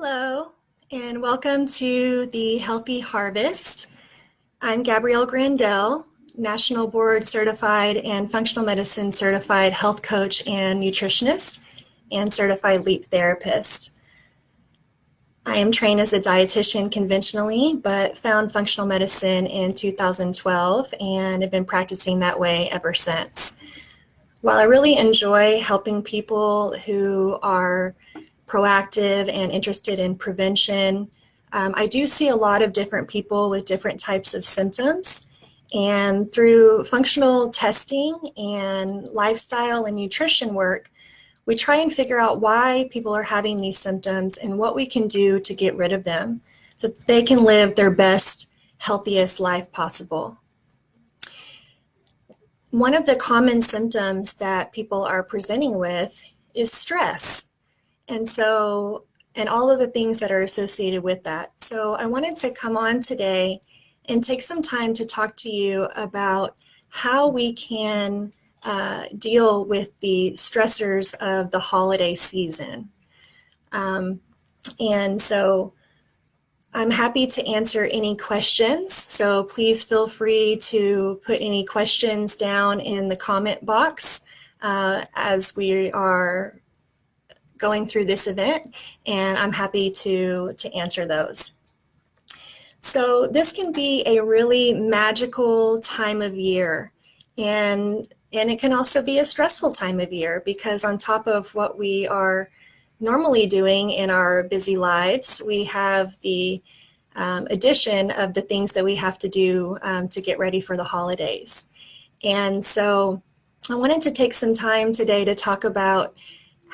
Hello, and welcome to the Healthy Harvest. I'm Gabrielle Grandel, National Board Certified and Functional Medicine Certified Health Coach and Nutritionist, and Certified Leap Therapist. I am trained as a dietitian conventionally, but found functional medicine in 2012 and have been practicing that way ever since. While I really enjoy helping people who are proactive and interested in prevention, I do see a lot of different people with different types of symptoms. And through functional testing and lifestyle and nutrition work, we try and figure out why people are having these symptoms and what we can do to get rid of them so that they can live their best, healthiest life possible. One of the common symptoms that people are presenting with is stress. And all of the things that are associated with that. So I wanted to come on today and take some time to talk to you about how we can deal with the stressors of the holiday season. And so I'm happy to answer any questions. So please feel free to put any questions down in the comment box as we are going through this event, and I'm happy to answer those. So this can be a really magical time of year, and it can also be a stressful time of year because on top of what we are normally doing in our busy lives, we have the addition of the things that we have to do to get ready for the holidays. And so I wanted to take some time today to talk about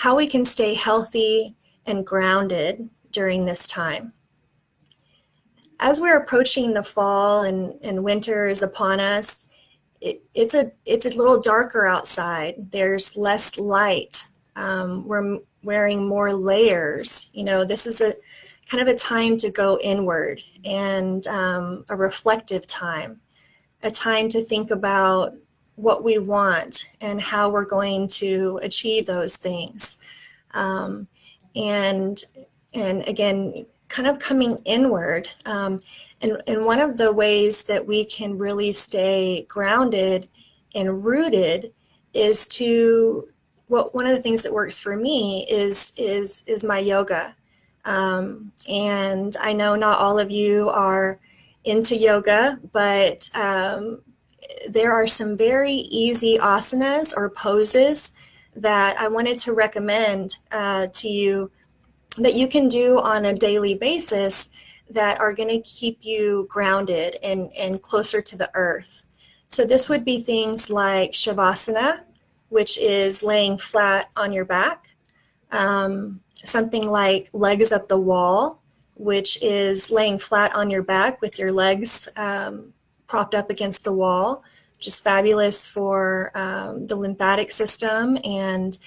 how we can stay healthy and grounded during this time. As we're approaching the fall and winter is upon us, it's a little darker outside. There's less light. We're wearing more layers. You know, this is a kind of a time to go inward and a reflective time, a time to think about what we want and how we're going to achieve those things. And again, kind of coming inward. And one of the ways that we can really stay grounded and rooted is one of the things that works for me is my yoga. And I know not all of you are into yoga, but there are some very easy asanas or poses that I wanted to recommend to you that you can do on a daily basis that are going to keep you grounded and closer to the earth. So this would be things like Shavasana, which is laying flat on your back. Something like legs up the wall, which is laying flat on your back with your legs propped up against the wall, which is fabulous for the lymphatic system. And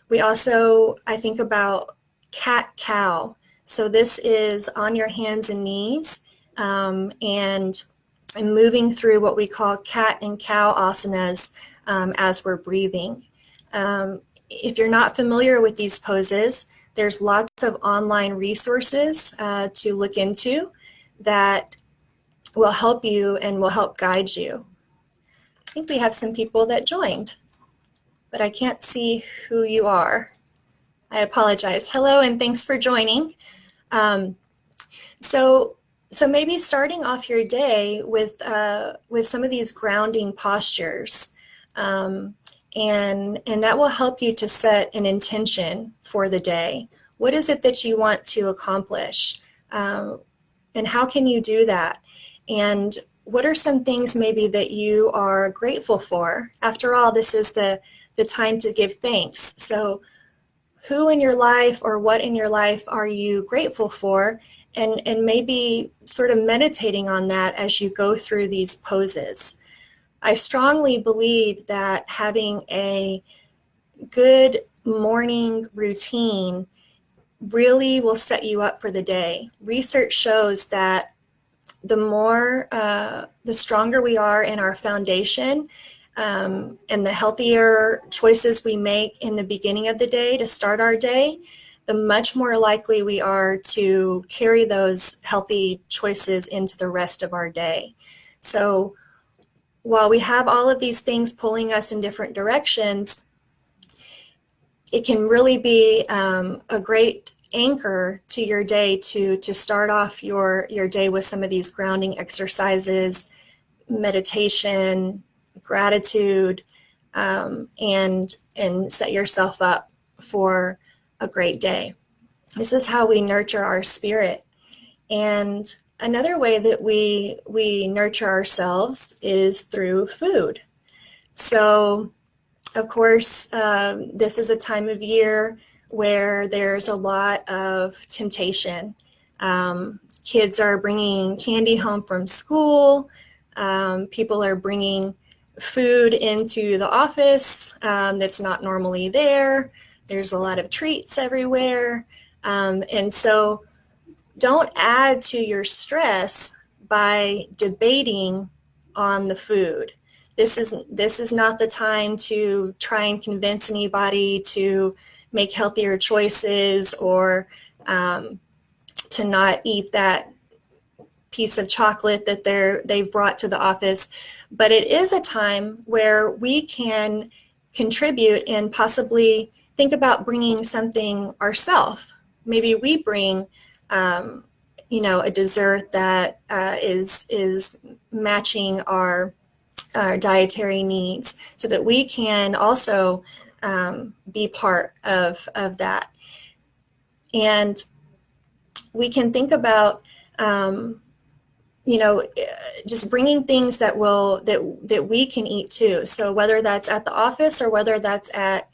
we also, I think about cat-cow. So this is on your hands and knees and moving through what we call cat and cow asanas as we're breathing. If you're not familiar with these poses, there's lots of online resources to look into that will help you and will help guide you. I think we have some people that joined, but I can't see who you are. I apologize. Hello, and thanks for joining. So maybe starting off your day with some of these grounding postures, and that will help you to set an intention for the day. What is it that you want to accomplish? And how can you do that? And what are some things maybe that you are grateful for? After all, this is the time to give thanks. So who in your life or what in your life are you grateful for? And maybe sort of meditating on that as you go through these poses. I strongly believe that having a good morning routine really will set you up for the day. Research shows that the stronger we are in our foundation and the healthier choices we make in the beginning of the day to start our day, the much more likely we are to carry those healthy choices into the rest of our day. So while we have all of these things pulling us in different directions, it can really be a great anchor to your day to start off your day with some of these grounding exercises, meditation, gratitude, and set yourself up for a great day. This is how we nurture our spirit. And another way that we nurture ourselves is through food. So, of course, this is a time of year where there's a lot of temptation. Kids are bringing candy home from school. People are bringing food into the office that's not normally there. There's a lot of treats everywhere. And so don't add to your stress by debating on the food. This is not the time to try and convince anybody to make healthier choices or to not eat that piece of chocolate that they've brought to the office. But it is a time where we can contribute and possibly think about bringing something ourselves. Maybe we bring a dessert that is matching our dietary needs, so that we can also be part of that. And we can think about just bringing things that we can eat too. So whether that's at the office or whether that's at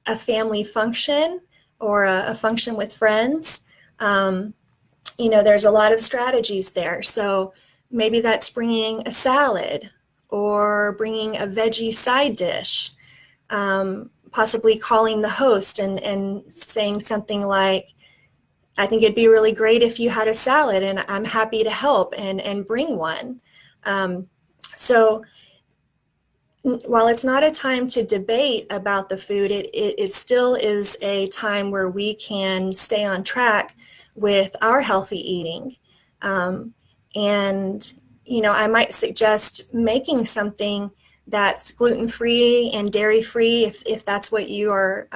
a family function or a function with friends, there's a lot of strategies there. So maybe that's bringing a salad or bringing a veggie side dish, possibly calling the host and saying something like, I think it'd be really great if you had a salad, and I'm happy to help and bring one. So while it's not a time to debate about the food, it still is a time where we can stay on track with our healthy eating. And I might suggest making something that's gluten-free and dairy-free if that's what you are,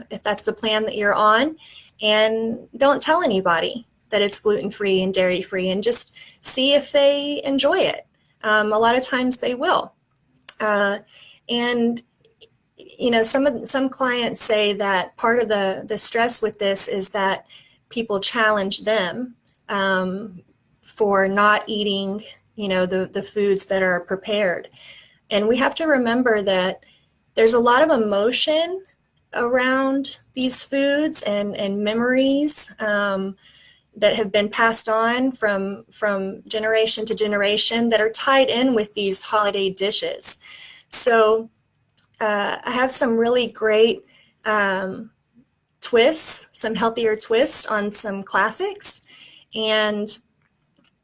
if that's the plan that you're on. And don't tell anybody that it's gluten-free and dairy-free, and just see if they enjoy it. A lot of times they will. And some clients say that part of the stress with this is that people challenge them for not eating, the foods that are prepared. And we have to remember that there's a lot of emotion around these foods and memories that have been passed on from generation to generation that are tied in with these holiday dishes. So I have some really great twists, some healthier twists on some classics, and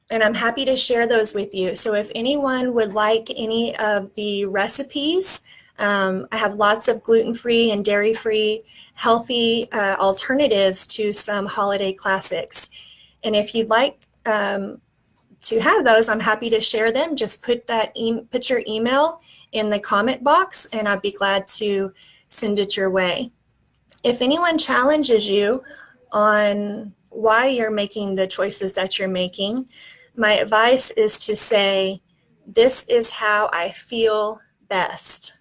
I'm happy to share those with you. So if anyone would like any of the recipes, I have lots of gluten-free and dairy-free healthy alternatives to some holiday classics. And if you'd like to have those, I'm happy to share them. Just put your email in the comment box, and I'd be glad to send it your way. If anyone challenges you on why you're making the choices that you're making, my advice is to say, this is how I feel best.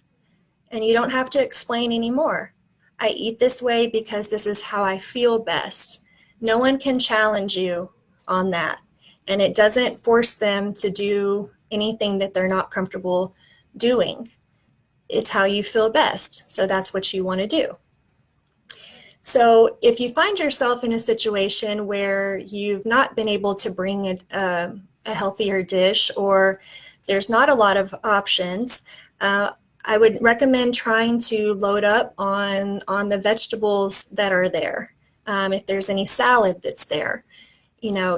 And you don't have to explain anymore. I eat this way because this is how I feel best. No one can challenge you on that. And it doesn't force them to do anything that they're not comfortable doing. It's how you feel best. So that's what you want to do. So if you find yourself in a situation where you've not been able to bring a healthier dish, or there's not a lot of options, I would recommend trying to load up on the vegetables that are there. If there's any salad that's there,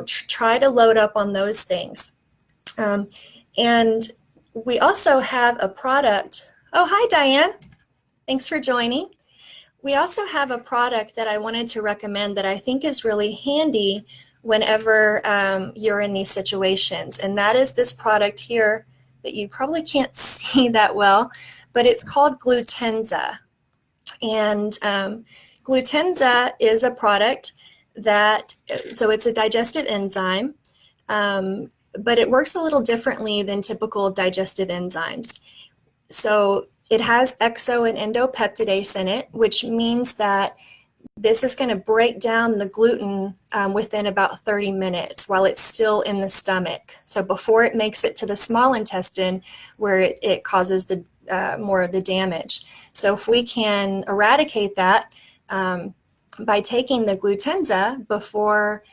try to load up on those things. And we also have a product. Oh, hi, Diane. Thanks for joining. We also have a product that I wanted to recommend that I think is really handy whenever you're in these situations. And that is this product here that you probably can't see that well, but it's called Glutenza. And Glutenza is a product that, so it's a digestive enzyme, but it works a little differently than typical digestive enzymes. So it has exo and endopeptidase in it, which means that this is going to break down the gluten within about 30 minutes while it's still in the stomach. So before it makes it to the small intestine where it causes the more of the damage. So if we can eradicate that by taking the Glutenza before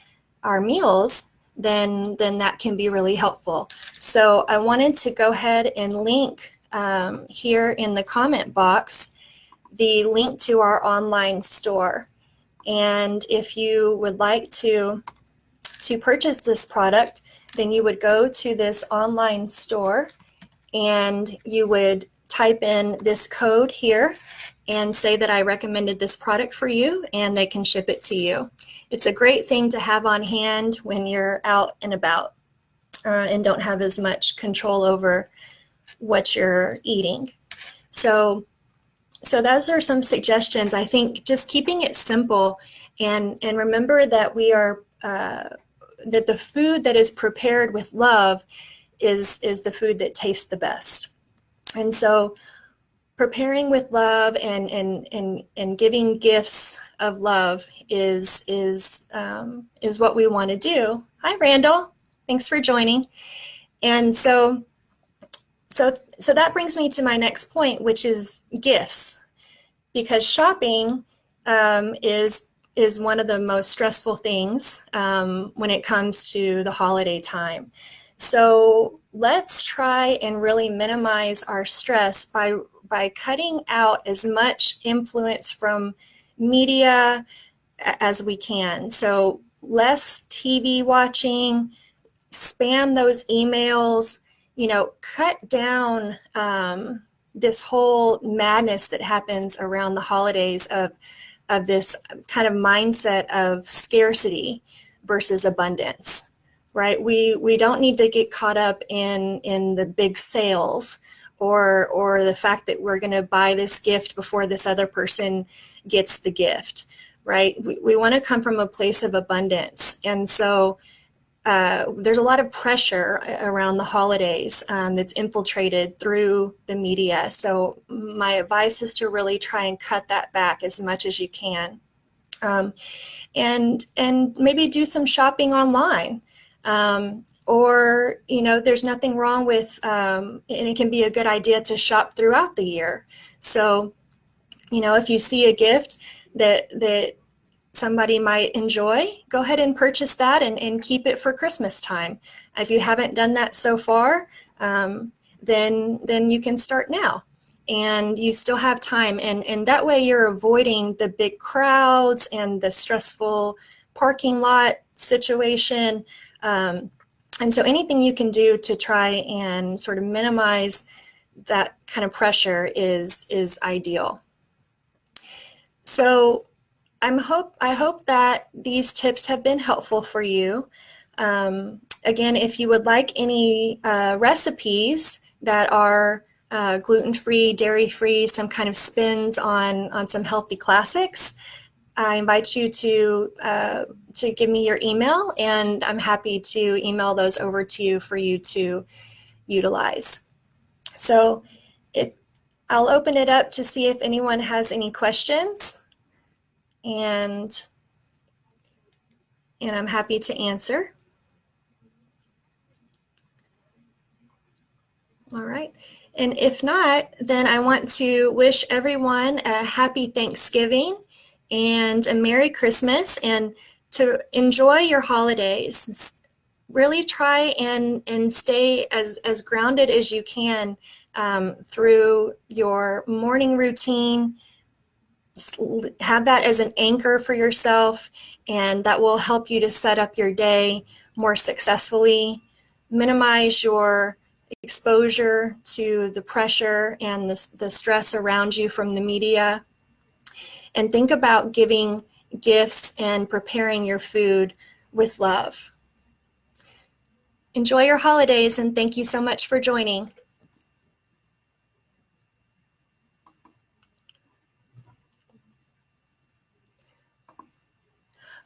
our meals, then that can be really helpful. So I wanted to go ahead and link here in the comment box the link to our online store. And if you would like to purchase this product, then you would go to this online store and you would type in this code here and say that I recommended this product for you, and they can ship it to you. It's a great thing to have on hand when you're out and about and don't have as much control over what you're eating. So those are some suggestions. I think just keeping it simple, and remember that we are that the food that is prepared with love is the food that tastes the best. And so preparing with love and giving gifts of love is what we want to do. Hi, Randall. Thanks for joining. And so that brings me to my next point, which is gifts, because shopping is one of the most stressful things when it comes to the holiday time. So let's try and really minimize our stress by cutting out as much influence from media as we can. So less TV watching, spam those emails, cut down this whole madness that happens around the holidays of this kind of mindset of scarcity versus abundance, right? We don't need to get caught up in the big sales or the fact that we're going to buy this gift before this other person gets the gift, right? We want to come from a place of abundance. And so there's a lot of pressure around the holidays that's infiltrated through the media. So my advice is to really try and cut that back as much as you can. And maybe do some shopping online. Or, there's nothing wrong with, and it can be a good idea to shop throughout the year. So, if you see a gift that somebody might enjoy, go ahead and purchase that and keep it for Christmas time. If you haven't done that so far, then you can start now. And you still have time. And that way you're avoiding the big crowds and the stressful parking lot situation. And so anything you can do to try and sort of minimize that kind of pressure is ideal. So I hope that these tips have been helpful for you. Again, if you would like any recipes that are gluten-free, dairy-free, some kind of spins on some healthy classics, I invite you to give me your email, and I'm happy to email those over to you for you to utilize. So I'll open it up to see if anyone has any questions, and I'm happy to answer. All right. And if not, then I want to wish everyone a happy Thanksgiving and a Merry Christmas, and to enjoy your holidays. Really try and stay as grounded as you can through your morning routine. Have that as an anchor for yourself, and that will help you to set up your day more successfully. Minimize your exposure to the pressure and the stress around you from the media. and think about giving gifts and preparing your food with love. Enjoy your holidays, and thank you so much for joining.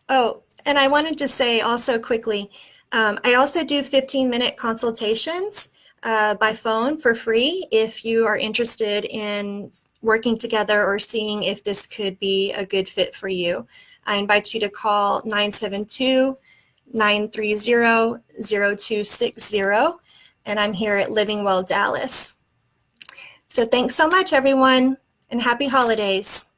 Oh, and I wanted to say also quickly, I also do 15-minute consultations by phone for free if you are interested in working together or seeing if this could be a good fit for you. I invite you to call 972-930-0260, and I'm here at Living Well Dallas. So thanks so much, everyone, and happy holidays.